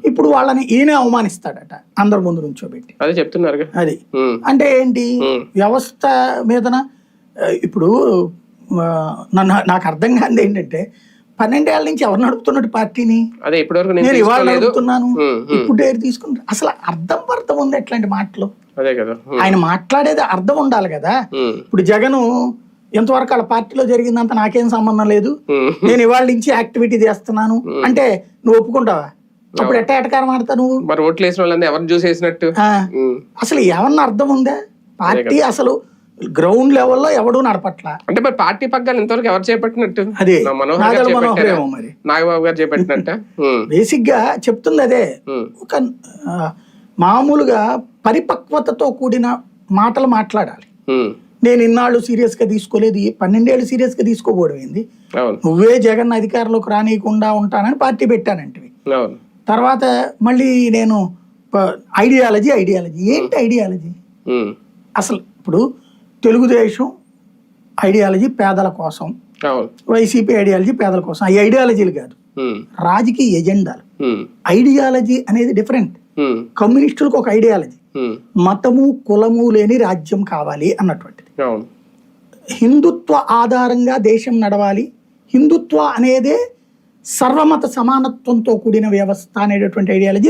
ఇప్పుడు వాళ్ళని ఈయన అవమానిస్తాడట అందరి ముందు నుంచోబెట్టి. అదే చెప్తున్నారు. అది అంటే ఏంటి వ్యవస్థ మీదన ఇప్పుడు నాకు అర్థం కాదు ఏంటంటే 12 ఏళ్ల నుంచి ఎవరు నడుపుతున్నట్టు పార్టీని నేను ఇవాళ నడుపుతున్నాను ఇప్పుడు ఏది తీసుకుంటారు అసలు అర్థం ఉంది ఎట్లాంటి మాటలు. ఆయన మాట్లాడేది అర్థం ఉండాలి కదా. ఇప్పుడు జగను ఎంతవరకు వాళ్ళ పార్టీలో జరిగిందంత నాకేం సంబంధం లేదు నేను ఇవాళ నుంచి యాక్టివిటీ చేస్తున్నాను అంటే నువ్వు ఒప్పుకుంటావా? అప్పుడు ఎటకారం ఆడతా నువ్వు? అసలు ఏమన్నా అర్థం ఉందా? పార్టీ అసలు గ్రౌండ్ లెవెల్లో ఎవడూ నడపట్లా. అంటే మరి పార్టీ పగ్గాలు ఇంతవరకు ఎవరు చేపట్టినట్టు? అదే మరి నాగబాబు గారు చేపట్టినట్ట. బేసిక్ గా చెప్తుంది అదే. ఒక మామూలుగా పరిపక్వతతో కూడిన మాటలు మాట్లాడాలి. నేను ఇన్నాళ్ళు సీరియస్ గా తీసుకోలేదు, 12 ఏళ్ళు సీరియస్ గా తీసుకోపోవడం ఏంది? నువ్వే జగన్ అధికారంలోకి రానియకుండా ఉంటానని పార్టీ పెట్టానంటివి. తర్వాత మళ్ళీ నేను ఐడియాలజీ ఏంటి ఐడియాలజీ? అసలు ఇప్పుడు తెలుగుదేశం ఐడియాలజీ పేదల కోసం, వైసీపీ ఐడియాలజీ పేదల కోసం. ఆ ఐడియాలజీలు కాదు, రాజకీయ ఎజెండాలు. ఐడియాలజీ అనేది డిఫరెంట్. కమ్యూనిస్టులకు ఒక ఐడియాలజీ మతము కులము లేని రాజ్యం కావాలి అన్నటువంటిది. హిందుత్వ ఆధారంగా దేశం నడవాలి, హిందుత్వ అనేదే సర్వమత సమానత్వంతో కూడిన వ్యవస్థ అనేటటువంటి ఐడియాలజీ